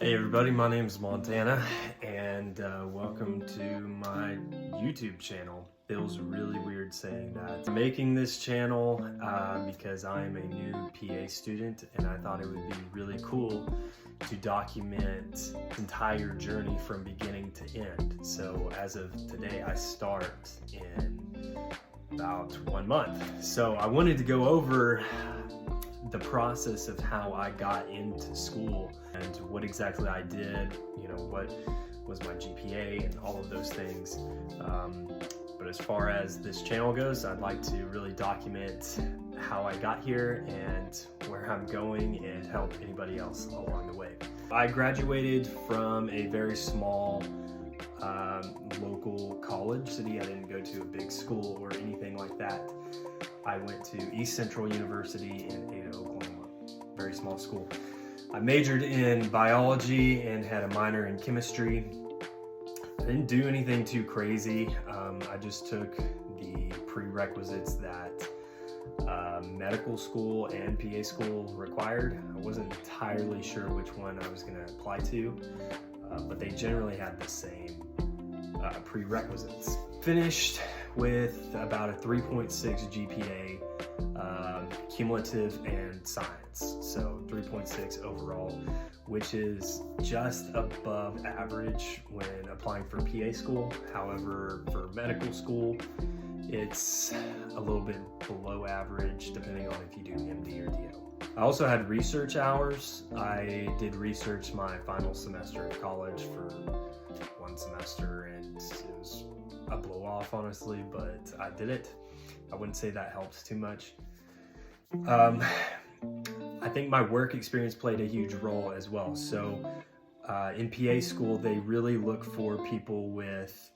Hey everybody, my name is Montana, and welcome to my YouTube channel. Feels really weird saying that. I'm making this channel because I'm a new PA student, and I thought it would be really cool to document the entire journey from beginning to end. So as of today, I start in about 1 month. So I wanted to go over the process of how I got into school and what exactly I did, what was my GPA and all of those things. But as far as this channel goes, I'd like to really document how I got here and where I'm going and help anybody else along the way. I graduated from a very small local college city. I didn't go to a big school or anything like that. I went to East Central University in Ada, Oklahoma, very small school. I majored in biology and had a minor in chemistry. I didn't do anything too crazy. I just took the prerequisites that medical school and PA school required. I wasn't entirely sure which one I was going to apply to, but they generally had the same prerequisites. Finished with about a 3.6 GPA, cumulative and science, so 3.6 overall, which is just above average when applying for PA school. However, for medical school, it's a little bit below average depending on if you do MD or DO. I also had research hours. I did research my final semester of college for 1 semester, and it was a blow off, honestly, but I did it. I wouldn't say that helped too much. I think my work experience played a huge role as well. So in PA school, they really look for people with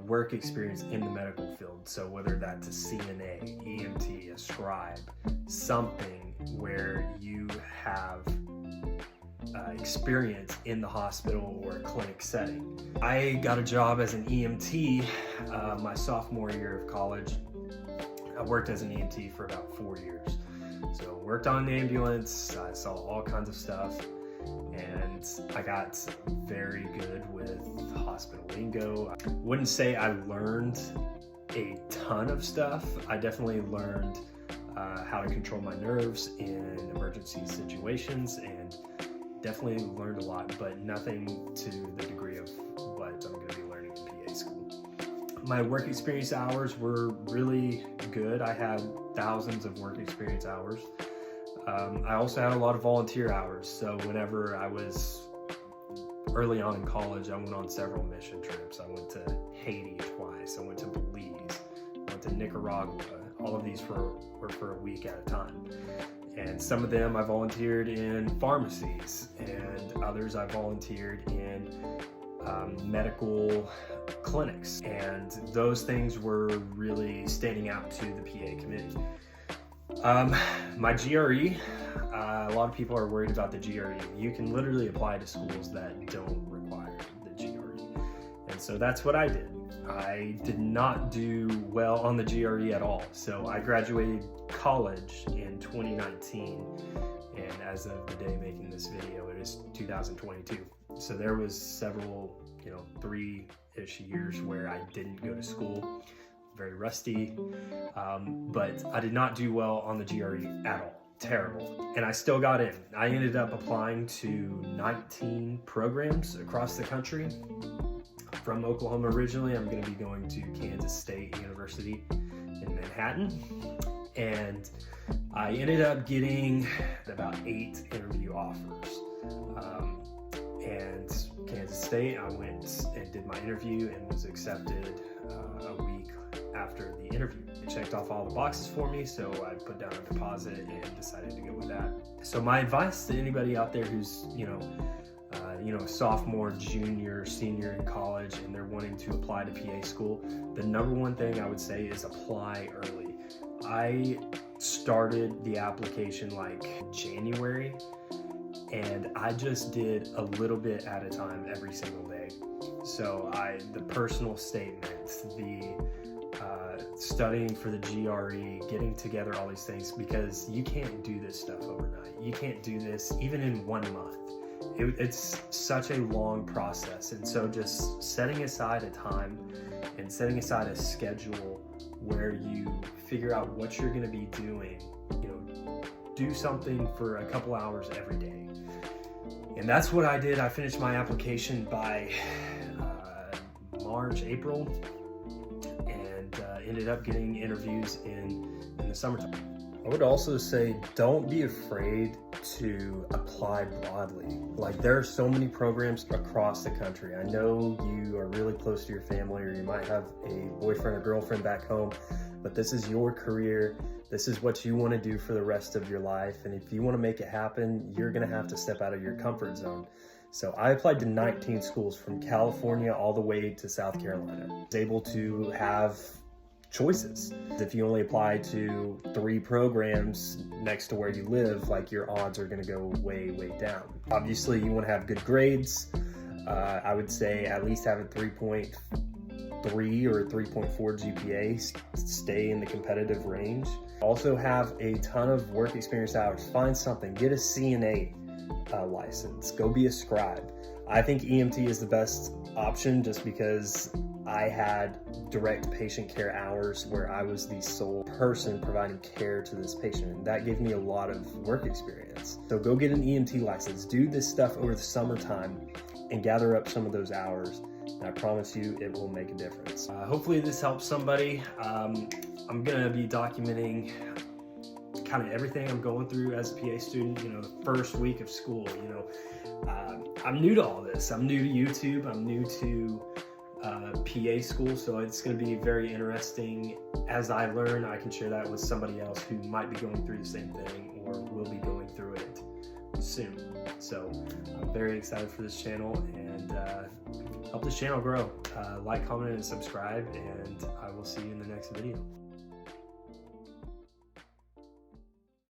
work experience in the medical field. So whether that's a CNA, EMT, a scribe, something where you have experience in the hospital or a clinic setting. I got a job as an EMT my sophomore year of college. I worked as an EMT for about 4 years. So worked on an ambulance, I saw all kinds of stuff, and I got very good with hospital lingo. I wouldn't say I learned a ton of stuff. I definitely learned how to control my nerves in emergency situations, and definitely learned a lot, but nothing to the degree of what I'm going to be learning in PA school. My work experience hours were really good. I had thousands of work experience hours. I also had a lot of volunteer hours. So whenever I was early on in college, I went on several mission trips. I went to Haiti twice. I went to Belize. I went to Nicaragua. All of these were for a week at a time. And some of them I volunteered in pharmacies, and others I volunteered in medical clinics. And those things were really standing out to the PA committee. My GRE, a lot of people are worried about the GRE. You can literally apply to schools that don't require the GRE. And so that's what I did. I did not do well on the GRE at all. So I graduated college in 2019, and as of the day making this video, it is 2022. So there was several, 3-ish years where I didn't go to school, very rusty, but I did not do well on the GRE at all. Terrible. And I still got in. I ended up applying to 19 programs across the country. From Oklahoma originally, I'm going to be going to Kansas State University in Manhattan. And I ended up getting about 8 interview offers. And Kansas State, I went and did my interview and was accepted a week after the interview. It checked off all the boxes for me, so I put down a deposit and decided to go with that. So my advice to anybody out there who's, sophomore, junior, senior in college, and they're wanting to apply to PA school, the number one thing I would say is apply early. I started the application like January, and I just did a little bit at a time every single day. So the personal statements, the studying for the GRE, getting together all these things, because you can't do this stuff overnight. You can't do this even in 1 month. it's such a long process. And so just setting aside a time and setting aside a schedule where you figure out what you're going to be doing, do something for a couple hours every day. And that's what I did. I finished my application by March, April, and ended up getting interviews in the summertime. I would also say, don't be afraid to apply broadly. Like, there are so many programs across the country. I know you are really close to your family, or you might have a boyfriend or girlfriend back home, but this is your career. This is what you want to do for the rest of your life. And if you want to make it happen, you're going to have to step out of your comfort zone. So I applied to 19 schools from California all the way to South Carolina. I was able to have choices. If you only apply to 3 programs next to where you live, like, your odds are going to go way, way down. Obviously, you want to have good grades. I would say at least have a 3.3 or 3.4 GPA, stay in the competitive range. Also have a ton of work experience hours. Find something, get a CNA license, go be a scribe. I think EMT is the best option just because I had direct patient care hours where I was the sole person providing care to this patient, and that gave me a lot of work experience. So go get an EMT license, do this stuff over the summertime, and gather up some of those hours. And I promise you it will make a difference. Hopefully this helps somebody. I'm gonna be documenting kind of everything I'm going through as a PA student, the first week of school. I'm new to all this. I'm new to YouTube. I'm new to PA school, so it's going to be very interesting. As I learn, I can share that with somebody else who might be going through the same thing or will be going through it soon. So I'm very excited for this channel, and help this channel grow. Like, comment, and subscribe, and I will see you in the next video.